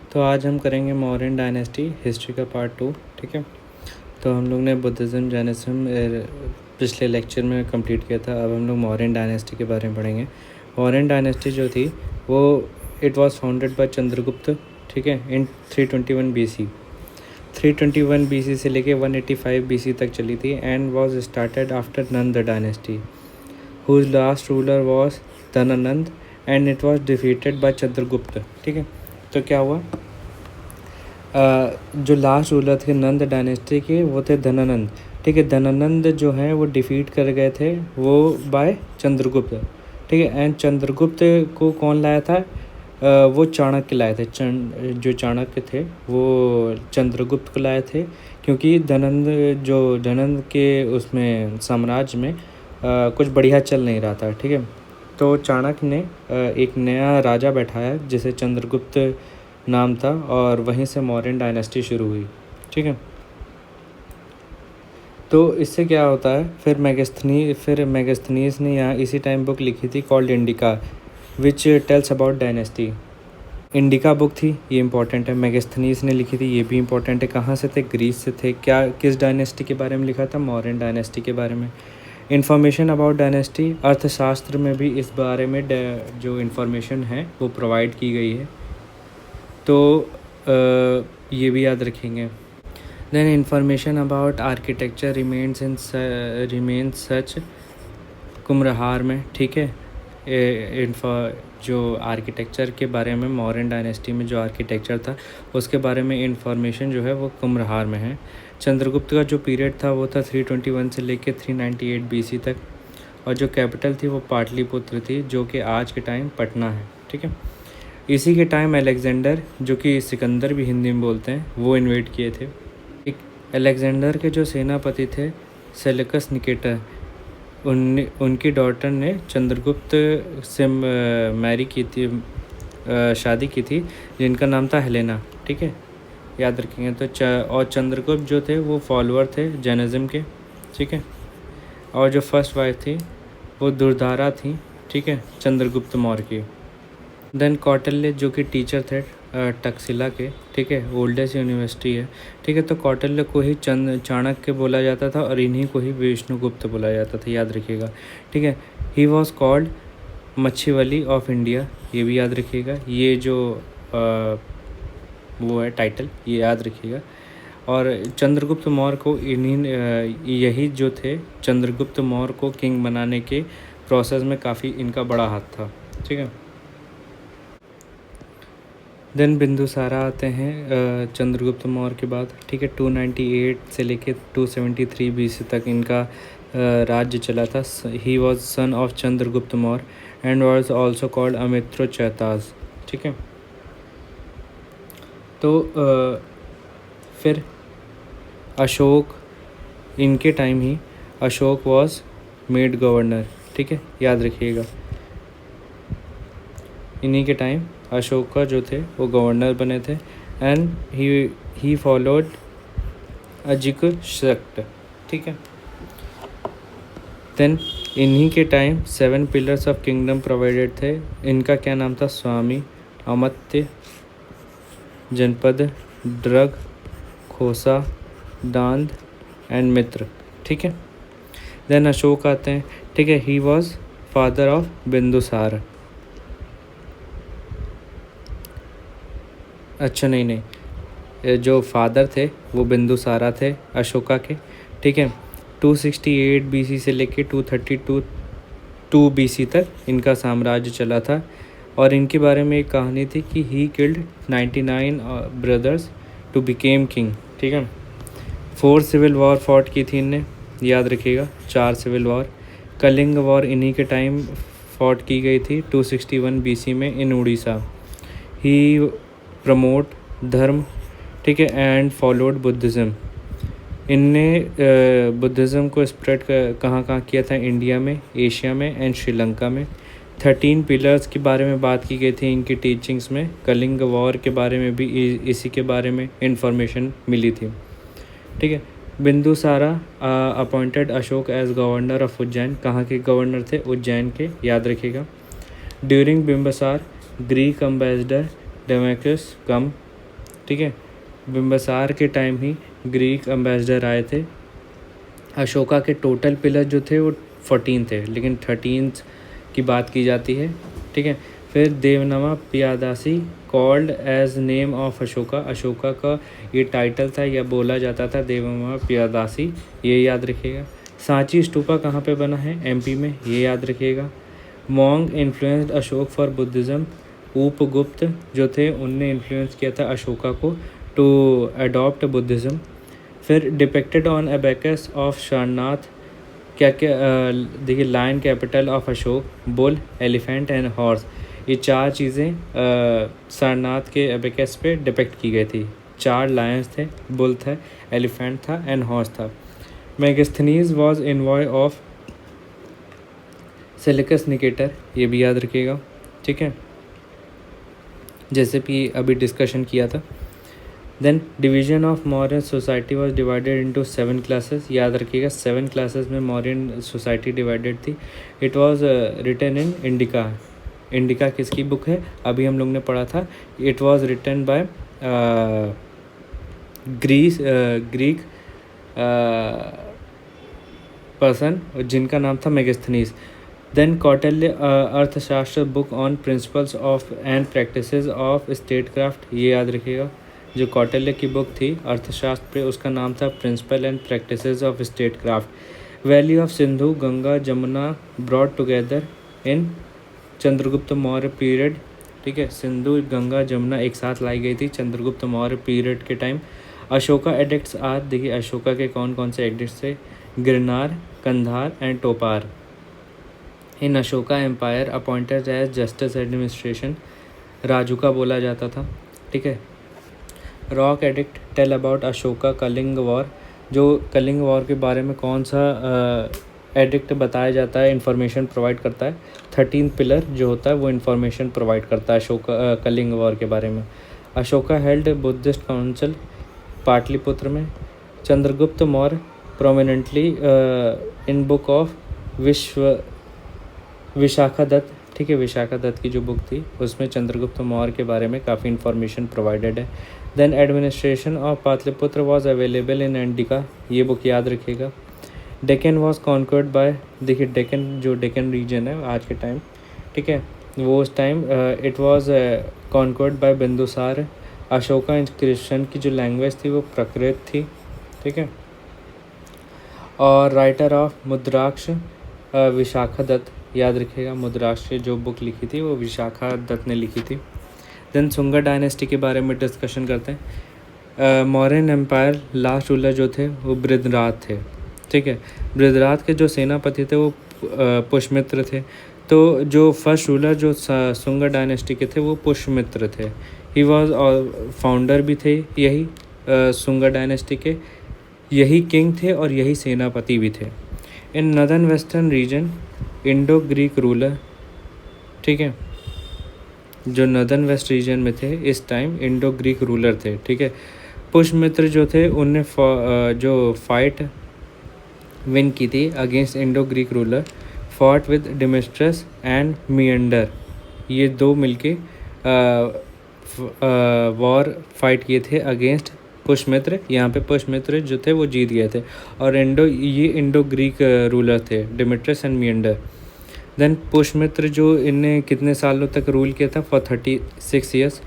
तो आज हम करेंगे मौर्यन डायनेस्टी हिस्ट्री का पार्ट 2। ठीक है, तो हम लोग ने बुद्धिज़्म जैनिज़्म पिछले लेक्चर में कंप्लीट किया था। अब हम लोग मौर्यन डायनेस्टी के बारे में पढ़ेंगे। मौर्यन डायनेस्टी जो थी वो it was founded by Chandragupta, ठीक है, इन 321 BC। 321 BC से लेके 185 BC तक चली थी and was started after Nanda dynasty whose last ruler was Dhanananda and it was defeated by Chandragupta. ठीक है, तो क्या हुआ, जो लास्ट रूलर थे नंद डायनेस्टी के वो थे धनानंद। ठीक है, धनानंद जो हैं वो डिफीट कर गए थे वो बाय चंद्रगुप्त। ठीक है, एंड चंद्रगुप्त को कौन लाया था, वो चाणक्य लाए थे। जो चाणक्य थे वो चंद्रगुप्त को लाए थे, क्योंकि धनंद के उसमें साम्राज्य में कुछ बढ़िया चल नहीं रहा था। ठीक है, तो चाणक्य ने एक नया राजा बैठाया जिसे चंद्रगुप्त नाम था और वहीं से मौर्यन डायनेस्टी शुरू हुई। ठीक है, तो इससे क्या होता है, फिर मेगास्थनीज ने यहाँ इसी टाइम बुक लिखी थी called indica which tells about dynasty. Indica book थी, ये इंपॉर्टेंट है। मेगास्थनीज ने लिखी थी, ये भी इंपॉर्टेंट है। कहाँ से थे, ग्रीस से थे। क्या किस डायनेस्टी के बारे में लिखा था, मौर्यन डायनेस्टी के बारे में। इन्फॉर्मेशन अबाउट डायनेस्टी, अर्थशास्त्र में भी इस बारे में जो इन्फॉर्मेशन है वो प्रोवाइड की गई है, तो ये भी याद रखेंगे। Then information about architecture remains such Kumhrar में। ठीक है, जो आर्किटेक्चर के बारे में मौर्यन डायनेस्टी में जो आर्किटेक्चर था उसके बारे में इंफॉर्मेशन जो है वो कुम्हरार में है। चंद्रगुप्त का जो पीरियड था वो था 321 से लेके 398 BC तक, और जो कैपिटल थी वो पाटलिपुत्र थी, जो कि आज के टाइम पटना है। ठीक है, इसी के टाइम अलेक्जेंडर, जो कि सिकंदर भी हिंदी में बोलते हैं, वो इन्वेट किए थे। एक अलेक्जेंडर के जो सेनापति थे सेल्यूकस निकेटर, उनकी डॉटर ने चंद्रगुप्त से मैरी की थी, शादी की थी, जिनका नाम था हेलेना। ठीक है, याद रखेंगे। तो और चंद्रगुप्त जो थे वो फॉलोअर थे जैनिज़्म के। ठीक है, और जो फर्स्ट वाइफ थी वो दुर्धारा थी। ठीक है, चंद्रगुप्त मौर्य की। देन कौटिल्य जो कि टीचर थे टक्सिला के। ठीक है, ओल्डेस्ट यूनिवर्सिटी है। ठीक है, तो कौटिल्य को ही चाणक्य बोला जाता था और इन्हीं को ही विष्णुगुप्त बोला जाता था, याद रखिएगा। ठीक है, he was called Machiavelli of India, ये भी याद रखिएगा। ये जो वो है टाइटल, ये याद रखिएगा। और चंद्रगुप्त मौर्य को यही जो थे चंद्रगुप्त मौर्य को किंग बनाने के प्रोसेस में काफ़ी इनका बड़ा हाथ था। ठीक है, देन बिंदुसारा आते हैं चंद्रगुप्त मौर्य के बाद। ठीक है, 298 से लेके 273 BC तक इनका राज्य चला था। He was son of Chandragupta Maurya and was also called Amitrochates. ठीक है, तो फिर अशोक, इनके टाइम ही अशोक वॉज मेड गवर्नर। ठीक है, याद रखिएगा, इन्हीं के टाइम अशोका जो थे वो गवर्नर बने थे एंड ही फॉलोड अजिक सेक्ट। ठीक है, देन इन्हीं के time 7 pillars of kingdom provided थे। इनका क्या नाम था, स्वामी, अमत्य, जनपद, ड्रग, खोसा, दांद एंड मित्र। ठीक है, देन अशोक आते हैं। ठीक है, he was father of Bindusara. अच्छा नहीं, जो फादर थे वो बिंदुसारा थे अशोका के। ठीक है, 268 BC से लेके 232 BC तक इनका साम्राज्य चला था। और इनके बारे में एक कहानी थी कि he killed 99 brothers to became king. ठीक है, 4 सिविल वॉर फॉट की थी इनने, याद रखिएगा, 4 सिविल वॉर। कलिंग वॉर इन्हीं के टाइम फॉट की गई थी 261 BC में इन उड़ीसा। ही प्रमोट धर्म, ठीक है, एंड फॉलोड बुद्धिज़्म। इनने बुद्धिज़्म को स्प्रेड कहाँ किया था, इंडिया में, एशिया में एंड श्रीलंका में। 13 पिलर्स के बारे में बात की गई थी इनकी टीचिंग्स में। कलिंग वॉर के बारे में भी इसी के बारे में इंफॉर्मेशन मिली थी। ठीक है, Bindusara appointed Ashoka as governor of Ujjain. कहाँ के गवर्नर थे, उज्जैन के, याद रखिएगा। During Bimbisara Greek ambassador Demetrius come ठीक है। बिम्बिसार के टाइम ही ग्रीक एम्बेसडर आए थे। अशोका के टोटल पिलर जो थे वो 14 थे, लेकिन 13 की बात की जाती है, ठीक है। फिर Devanama Piyadasi called as name of Ashoka, Ashoka का ये टाइटल था या बोला जाता था देवनामा पियादासी, ये याद रखिएगा। सांची स्तूपा कहाँ पे बना है? एमपी में, ये याद रखिएगा। Monk influenced Ashok for Buddhism, Upagupta जो थे उनने इन्फ्लुएंस किया था अशोका को टू अडॉप्ट बुद्धिज़्म। फिर depicted on abacus of Sarnath, क्या क्या देखिए, lion capital of Ashok, bull, elephant and horse, ये 4 चीज़ें सारनाथ के एबेकस पे डिपिक्ट की गई थी। 4 लायंस थे, बुल था, एलिफेंट था एंड हॉर्स था। Megasthenes was envoy of Seleucus Nicator, ये भी याद रखिएगा, ठीक है, जैसे भी अभी डिस्कशन किया था। Then division of Mauryan society was divided into 7 classes, याद रखिएगा 7 क्लासेस में मौर्यन सोसाइटी डिवाइडेड थी। It was written in Indica, Indica किसकी बुक है? अभी हम लोग ने पढ़ा था, it was written by Greek person जिनका नाम था Megasthenes. Then Kautilya Arthashastra book on principles of and practices of statecraft, ये याद रखिएगा, जो कौटिल्य की बुक थी अर्थशास्त्र पे उसका नाम था principle and practices of statecraft. Valley of Sindhu Ganga Jamuna brought together in Chandragupta Maurya period, ठीक है, सिंधु गंगा जमुना एक साथ लाई गई थी चंद्रगुप्त मौर्य पीरियड के टाइम। अशोका एडिक्ट्स आर, देखिए अशोका के कौन कौन से एडिक्ट्स थे? Girnar, Kandahar and Topra. In Ashoka empire appointed as justice administration, Rajuka बोला जाता था, ठीक है। Rock edict tell about Ashoka Kalinga war, जो कलिंग वॉर के बारे में कौन सा एडिक्ट बताया जाता है, इंफॉर्मेशन प्रोवाइड करता है? 13 पिलर जो होता है वो इंफॉर्मेशन प्रोवाइड करता है अशोका कलिंग वॉर के बारे में। Ashoka held Buddhist council Pataliputra में। Chandragupta Maurya prominently in book of Vishakha Datta, ठीक है, विशाखा दत्त की जो बुक थी उसमें चंद्रगुप्त मौर्य के बारे में काफ़ी इन्फॉर्मेशन प्रोवाइडेड है। Then administration of Pataliputra was available in Indica, ये बुक याद रखिएगा। डेक्कन वॉज कॉन्क्वर्ड बाय, देखिए डेक्कन जो डेक्कन रीजन है आज के टाइम, ठीक है, वो उस time it was conquered by Bindusara. Ashoka inscription की जो लैंग्वेज थी वो प्राकृत थी, ठीक है। और राइटर ऑफ मुद्राक्ष विशाखा दत्त, याद रखिएगा, मुद्राक्ष जो बुक लिखी थी वो विशाखा दत्त ने लिखी थी। देन सुंगा डायनेस्टी के बारे में डिस्कशन करते हैं। मौर्यन एम्पायर लास्ट रूलर जो थे वो बृहद्रथ थे, ठीक है। बृहद्रथ के जो सेनापति थे वो पुष्यमित्र थे। तो जो फर्स्ट रूलर जो सुंगा डायनेस्टी के थे वो पुष्यमित्र थे। ही वॉज फाउंडर भी थे यही सुंगा डायनेस्टी के, यही किंग थे और यही सेनापति भी थे। In northern western region Indo Greek ruler, ठीक है, जो नदर्न वेस्ट रीजन में थे इस टाइम इंडो ग्रीक रूलर थे, ठीक है। पुष्यमित्र जो थे उनने जो फाइट विन की थी against Indo Greek ruler, fought with Demetrius and Menander, ये दो मिलके वॉर फाइट किए थे अगेंस्ट पुष्यमित्र। यहाँ पे पुष्यमित्र जो थे वो जीत गए थे और ये इंडो ग्रीक रूलर थे Demetrius and Menander. Then Pushyamitra जो इनने कितने सालों तक रूल किया था? For 36 years.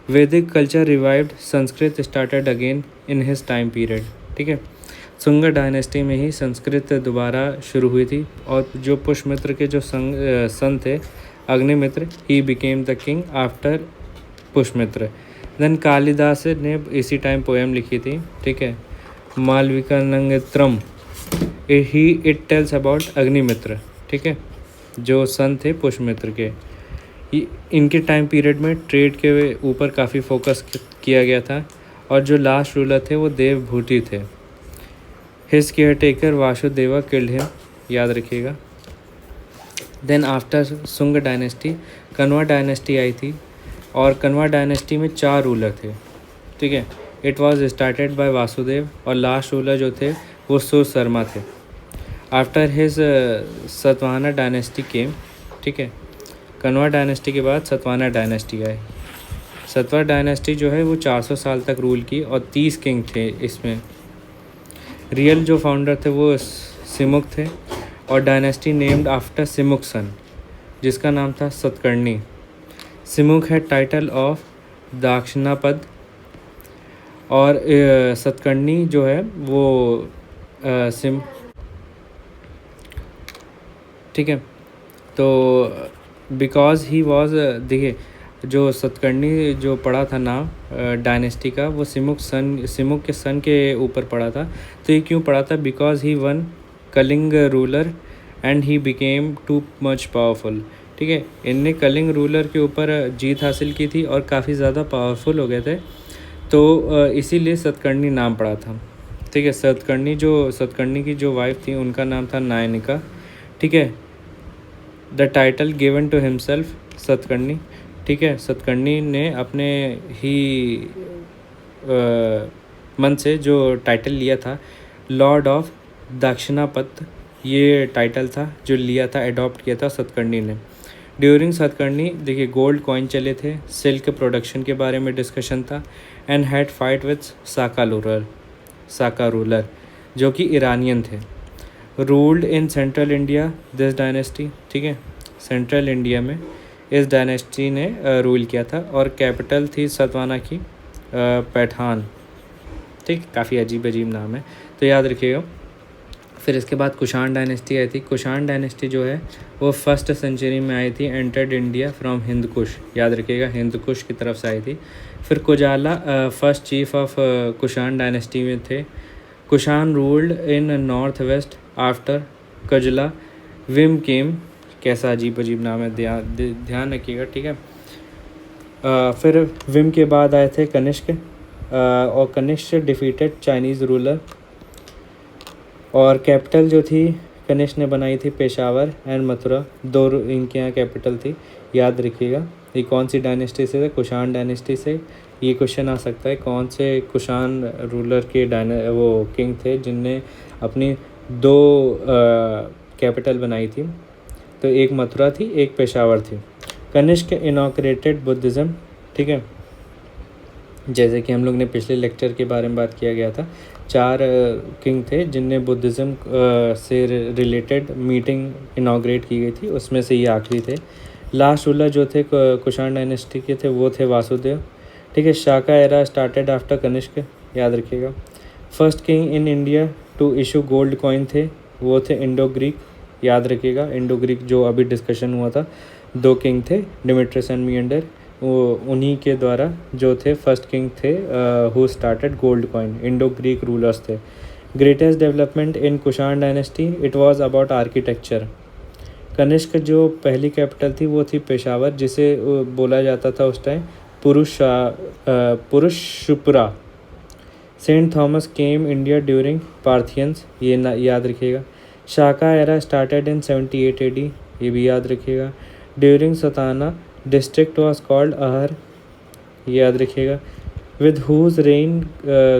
Vedic culture revived, Sanskrit started again in his time period, ठीक है। सुंगा डायनेस्टी में ही संस्कृत दोबारा शुरू हुई थी और जो पुष्यमित्र के जो सन थे Agnimitra, he became the king after Pushyamitra. Then Kalidasa ने इसी टाइम पोएम लिखी थी, ठीक है, Malavikagnimitram, he it tells about Agnimitra, ठीक है, जो सन थे पुष्यमित्र के। इनके टाइम पीरियड में ट्रेड के ऊपर काफ़ी फोकस किया गया था और जो लास्ट रूलर थे वो देवभूति थे। His care taker Vasudeva killed him, याद रखिएगा। देन आफ्टर सुंग डायनेस्टी कन्वा डायनेस्टी आई थी और कन्वा डायनेस्टी में 4 रूलर थे, ठीक है। It was started by Vasudev और लास्ट रूलर जो थे वो सूर शर्मा थे। आफ्टर हिज सतवाहना डायनेस्टी केम, ठीक है, कन्वा डायनेस्टी के बाद सतवाहना डायनेस्टी आई। सतवा डायनेस्टी जो है वो 400 साल तक रूल की और 30 किंग थे इसमें। रियल जो फाउंडर थे वो सिमुक थे और डायनेस्टी नेम्ड आफ्टर सिमुक सन जिसका नाम था सतकर्णी। सिमुक है टाइटल ऑफ दाक्षिणापद और सतकर्णी जो है वो ठीक है। तो बिकॉज ही वॉज, देखिए जो सतकर्णी जो पड़ा था नाम डायनेस्टी का वो सिमुक के सन के ऊपर पड़ा था। तो ये क्यों पड़ा था? Because he won Kalinga ruler and he became too much powerful. ठीक है, इनने कलिंग रूलर के ऊपर जीत हासिल की थी और काफ़ी ज़्यादा पावरफुल हो गए थे, तो इसीलिए सतकर्णी नाम पड़ा था। ठीक है, सतकर्णी की जो वाइफ थी उनका नाम था नायनिका। ठीक है, the title given to himself Satakarni. ठीक है, सतकर्णी ने अपने ही मन से जो टाइटल लिया था लॉर्ड ऑफ दक्षिणापथ, ये टाइटल था जो लिया था, अडॉप्ट किया था सतकर्णी ने। ड्यूरिंग सतकर्णी देखिए गोल्ड कॉइन चले थे, सिल्क प्रोडक्शन के बारे में डिस्कशन था and had fight with Saka ruler जो कि ईरानियन थे। Ruled in central India this dynasty. ठीक है, सेंट्रल इंडिया में इस डायनेस्टी ने रूल किया था और कैपिटल थी सतवाना की पैठान। ठीक, काफ़ी अजीब नाम है तो याद रखिएगा। फिर इसके बाद कुषाण डायनेस्टी आई थी। कुषाण डायनेस्टी जो है वो 1st सेंचुरी में आई थी, एंटर्ड इंडिया फ्रॉम हिंद कुश, याद रखिएगा हिंद कुश की तरफ से आई थी। फिर Kujula first chief of Kushan dynasty में थे। Kushan ruled in north west after Kujula Vima came, कैसा अजीब नाम है, ध्यान रखिएगा। ठीक है, फिर विम के बाद आए थे कनिष्क और कनिष्क डिफीटेड चाइनीज़ रूलर और कैपिटल जो थी कनिष्क ने बनाई थी पेशावर एंड मथुरा, दो इनके यहाँ कैपिटल थी, याद रखिएगा। ये कौन सी डायनेस्टी से थे? कुषाण डायनेस्टी से। ये क्वेश्चन आ सकता है कौन से कुषाण रूलर के वो किंग थे जिनने अपनी 2 कैपिटल बनाई थी? तो एक मथुरा थी, एक पेशावर थी। Kanishka inaugurated Buddhism. ठीक है, जैसे कि हम लोग ने पिछले लेक्चर के बारे में बात किया गया था, 4 किंग थे जिनने बुद्धिज़्म से रिलेटेड मीटिंग इनॉग्रेट की गई थी, उसमें से ये आखिरी थे। लास्ट रूलर जो थे कुषाण डायनेस्टी के थे वो थे वासुदेव। ठीक है, Shaka era started after Kanishka, याद रखिएगा। First king in India to issue gold coin थे वो थे इंडो ग्रीक, याद रखिएगा। इंडो ग्रीक जो अभी डिस्कशन हुआ था, 2 किंग थे डिमेट्रियस एंड मियंडर, वो उन्हीं के द्वारा जो थे फर्स्ट किंग थे who started gold coin, Indo Greek rulers थे। Greatest development in Kushan dynasty it was about architecture. Kanishka जो पहली कैपिटल थी वो थी पेशावर, जिसे बोला जाता था उस time Purushapura. Saint Thomas came India during Parthians, ये याद रखिएगा। Shaka era started in 78 AD, ये भी याद रखिएगा। During Satana district was called Ahar, ये याद रखिएगा। With whose reign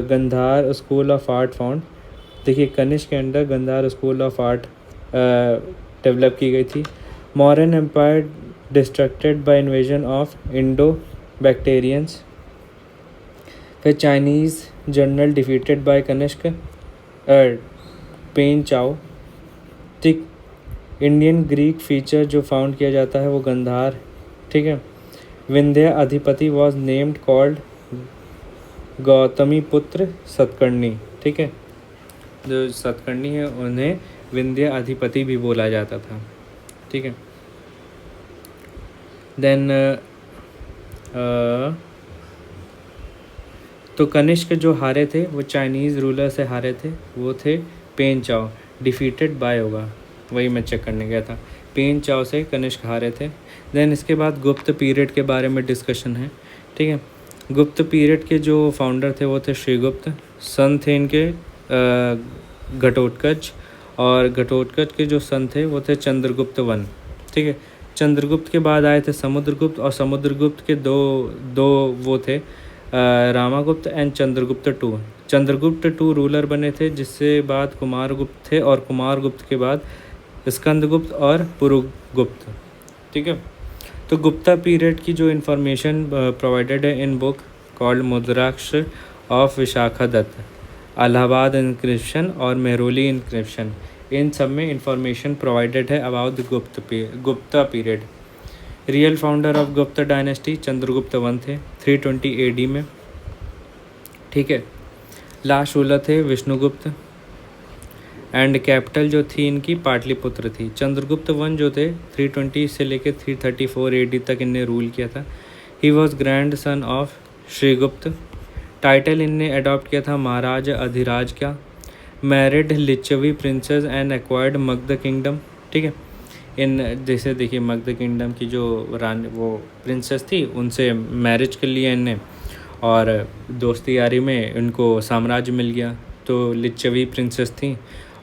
Gandhara school of art found. देखिए कनिष्क के under Gandhara school of art develop की गई थी। Mauryan empire destructed by invasion of Indo Bactrians. फिर Chinese general defeated by Kanishka Pan चाओ। ठीक, इंडियन ग्रीक फीचर जो फाउंड किया जाता है वो गंधार। ठीक है, विंध्य अधिपति वॉज नेम्ड कॉल्ड गौतमी पुत्र सतकर्णी। ठीक है, जो सतकर्णी है उन्हें विंध्य अधिपति भी बोला जाता था। ठीक है, देन तो कनिष्क जो हारे थे वो चाइनीज़ रूलर से हारे थे, वो थे पेन चाओ। डिफीटेड बाय होगा, वही मैं चेक करने गया था। पेन चाओ से कनिष्क हारे थे। देन इसके बाद गुप्त पीरियड के बारे में डिस्कशन है। ठीक है, गुप्त पीरियड के जो फाउंडर थे वो थे श्रीगुप्त। सन थे इनके घटोत्कच, और घटोत्कच के जो सन थे वो थे चंद्रगुप्त वन। ठीक है, चंद्रगुप्त के बाद आए थे समुद्रगुप्त, और समुद्रगुप्त के दो वो थे Ramagupta and Chandragupta two. Chandragupta two ruler बने थे, जिससे बाद कुमारगुप्त थे, और कुमारगुप्त के बाद स्कंदगुप्त और पुरुगुप्त। ठीक है, तो गुप्ता पीरियड की जो इन्फॉर्मेशन प्रोवाइडेड है in book called Mudraksha of Vishakhadatta, Allahabad inscription और मेहरौली इंस्क्रिप्शन, इन सब में इंफॉर्मेशन प्रोवाइडेड है about the Gupta period. Real founder of Gupta dynasty Chandragupta one थे 320 AD में, ठीक है। लास्ट रूलर थे विष्णुगुप्त, एंड कैपिटल जो थी इनकी पाटलिपुत्र थी। चंद्रगुप्त वन जो थे 320 से लेकर 334 AD तक इनने रूल किया था। He was grandson of Srigupta. Title इनने अडॉप्ट किया था महाराज अधिराज का। Married Lichchhavi princess and acquired Magadha kingdom, ठीक है। इन जैसे देखिए मगध किंगडम की जो रानी वो प्रिंसेस थी उनसे मैरिज कर लिया इनने, और दोस्ती यारी में इनको साम्राज्य मिल गया। तो लिच्छवी प्रिंसेस थी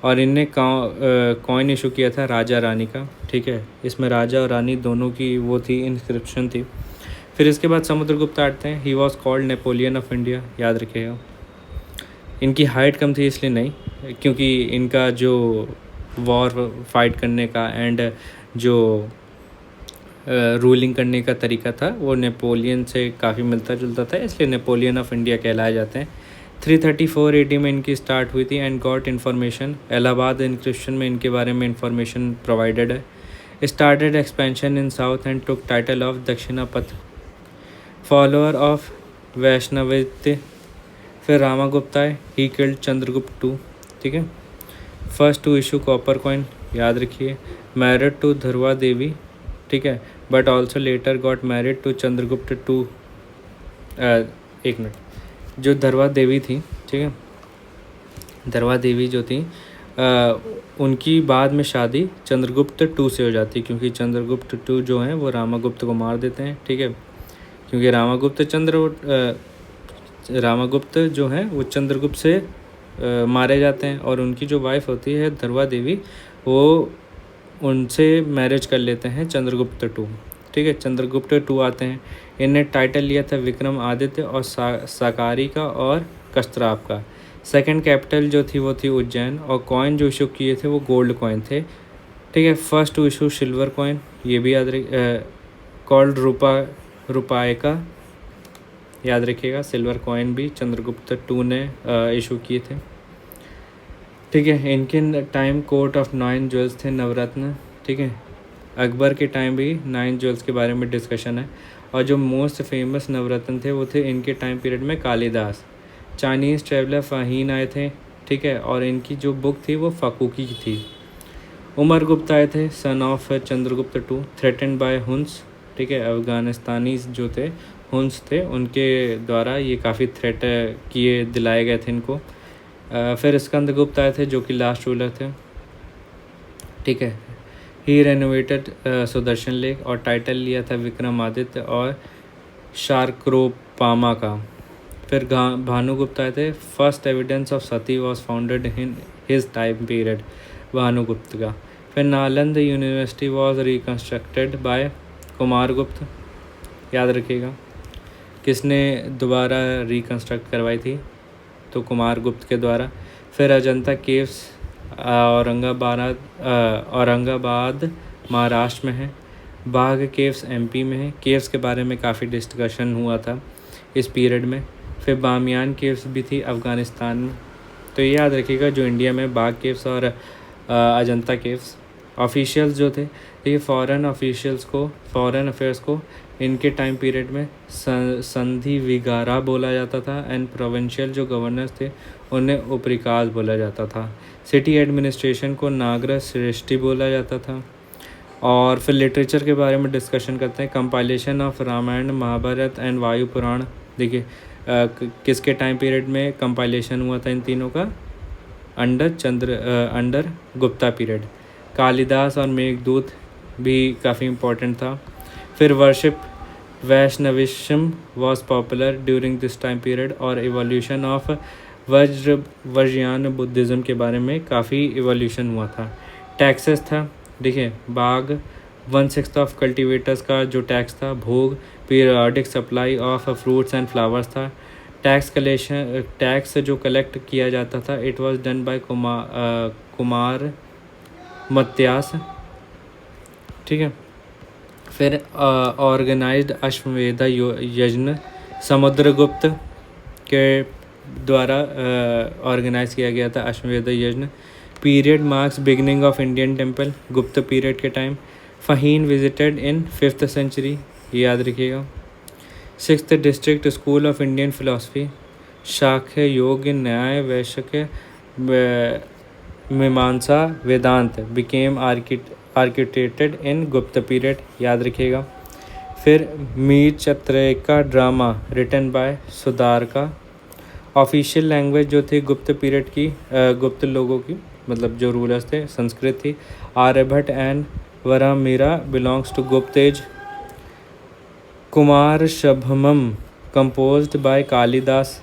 और इनने कॉइन इशू किया था राजा रानी का, ठीक है। इसमें राजा और रानी दोनों की वो थी इंस्क्रिप्शन थी। फिर इसके बाद समुद्रगुप्त आते हैं। ही was called Napoleon of India, याद रखिएगा। इनकी हाइट कम थी इसलिए नहीं, क्योंकि इनका जो वॉर फाइट करने का एंड जो रूलिंग करने का तरीका था वो नेपोलियन से काफ़ी मिलता जुलता था, इसलिए नेपोलियन ऑफ इंडिया कहलाए जाते हैं। 334 AD में इनकी स्टार्ट हुई थी and got information. Allahabad inscription में इनके बारे में इंफॉर्मेशन प्रोवाइडेड है। Started expansion in south and took title of Dakshinapatha, follower of Vaishnavism. फिर रामागुप्ता है, ही किल्ड चंद्रगुप्त टू, ठीक है। First to issue copper coin, याद रखिए। मैरिड टू ध्रुवा देवी, ठीक है, but also later got married to Chandragupta two. एक मिनट, जो ध्रुवा देवी थी, ठीक है, ध्रुवा देवी जो थी उनकी बाद में शादी चंद्रगुप्त टू से हो जाती, क्योंकि चंद्रगुप्त टू जो हैं वो रामागुप्त को मार देते हैं, ठीक है। क्योंकि रामागुप्त जो हैं वो चंद्रगुप्त से मारे जाते हैं, और उनकी जो वाइफ होती है ध्रुवा देवी वो उनसे मैरिज कर लेते हैं चंद्रगुप्त टू, ठीक है। चंद्रगुप्त टू आते हैं। इनने टाइटल लिया था विक्रम आदित्य और साकारी का और कस्तराप का। सेकंड कैपिटल जो थी वो थी उज्जैन, और कॉइन जो इशू किए थे वो गोल्ड कॉइन थे, ठीक है। First to issue silver coin, ये भी याद कॉल्ड रुपये का, याद रखिएगा। सिल्वर कॉइन भी चंद्रगुप्त टू ने इशू किए थे, ठीक है। इनके टाइम कोर्ट ऑफ 9 ज्वेल्स थे, नवरत्न, ठीक है। अकबर के टाइम भी 9 ज्वेल्स के बारे में डिस्कशन है, और जो मोस्ट फेमस नवरत्न थे वो थे इनके टाइम पीरियड में कालिदास। चाइनीज़ ट्रेवलर फ़ाहीन आए थे, ठीक है, और इनकी जो बुक थी वो फ़ाकूकी की थी। उमर गुप्त आए थे, son of Chandragupta two, threatened by Huns, ठीक है। अफ़गानिस्तानी जो थे हुन्स थे, उनके द्वारा ये काफ़ी थ्रेट किए दिलाए गए थे इनको। फिर स्कंदगुप्त आए थे जो कि लास्ट रूलर थे, ठीक है। ही रेनोवेटेड सुदर्शन लेक, और टाइटल लिया था विक्रमादित्य और शार्क्रोपामा का। फिर भानुगुप्त आए थे। First evidence of sati was founded in his time period, Bhanugupta का। फिर Nalanda university was reconstructed by Kumaragupta, याद रखिएगा। किसने दोबारा रिकन्स्ट्रक्ट करवाई थी? तो कुमारगुप्त के द्वारा। फिर अजंता केव्स औरंगाबाद महाराष्ट्र में है। बाघ केव्स MP में है। केव्स के बारे में काफ़ी डिस्कशन हुआ था इस पीरियड में। फिर बामियान केव्स भी थी अफ़गानिस्तान में। तो ये याद रखिएगा, जो इंडिया में बाघ केव्स और अजंता केव्स। ऑफिशियल्स जो थे, ये फॉरेन अफेयर्स को इनके टाइम पीरियड में संधि विगारा बोला जाता था, एंड प्रोविंशियल जो गवर्नर्स थे उन्हें उपरिकाज बोला जाता था। सिटी एडमिनिस्ट्रेशन को नागर श्रेष्ठी बोला जाता था। और फिर लिटरेचर के बारे में डिस्कशन करते हैं। Compilation of Ramayana, Mahabharata and Vayu Purana. देखिए किसके टाइम पीरियड में कंपाइलेशन हुआ था इन तीनों का? Under Gupta period. कालिदास और मेघदूत भी काफ़ी इम्पोर्टेंट था। फिर worship Vaishnavism was popular during this time period, और एवोल्यूशन ऑफ वज्रयान बुद्धिज़्म के बारे में काफ़ी एवोल्यूशन हुआ था। टैक्सेस था, देखिए बाघ 1/6 ऑफ कल्टीवेटर्स का जो टैक्स था। Bhoga periodic supply of fruits and flowers था। टैक्स जो कलेक्ट किया जाता था, it was done by Kumaramatyas, ठीक है। फिर ऑर्गेनाइज्ड अश्वमेध यज्ञ समुद्रगुप्त के द्वारा ऑर्गेनाइज किया गया था Ashvamedha Yajna. Period marks beginning of Indian temple, Gupta period के time. Fahien visited in 5th century, ये याद रखिएगा। 6th district school of Indian philosophy, Shakya Yoga Nyaya वैशक्य मीमांसा वेदांत बिकेम आर्किटेक्टेड इन गुप्त पीरियड, याद रखिएगा। फिर Mrichchhakatika drama written by Sudraka. Official language जो थी गुप्त पीरियड की, गुप्त लोगों की, मतलब जो रूलर्स थे, संस्कृत थी। Aryabhatta and Varahamihira belongs to Gupta age. Kumarasambhavam composed by Kalidasa.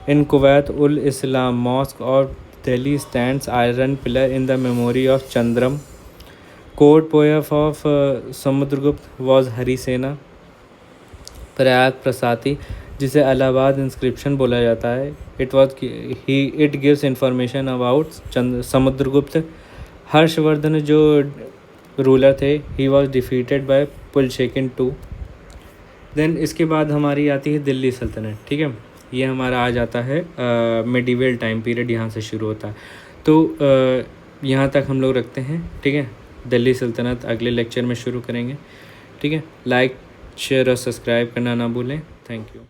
In Kuwait ul Islam Mosque of Delhi stands iron pillar in the memory of Chandram. Court poem of Samudragupta was Harisena. Prayag Prashasti, जिसे इलाहाबाद इंस्क्रिप्शन बोला जाता है, it gives information about Samudragupta. Harshavardhana जो ruler थे, he was defeated by Pulakeshin II। Then इसके बाद हमारी आती है दिल्ली सल्तनत, ठीक है। ये हमारा आ जाता है मेडिवल टाइम पीरियड, यहाँ से शुरू होता है। तो यहाँ तक हम लोग रखते हैं, ठीक है। दिल्ली सल्तनत अगले लेक्चर में शुरू करेंगे, ठीक है। लाइक शेयर और सब्सक्राइब करना ना भूलें। Thank you.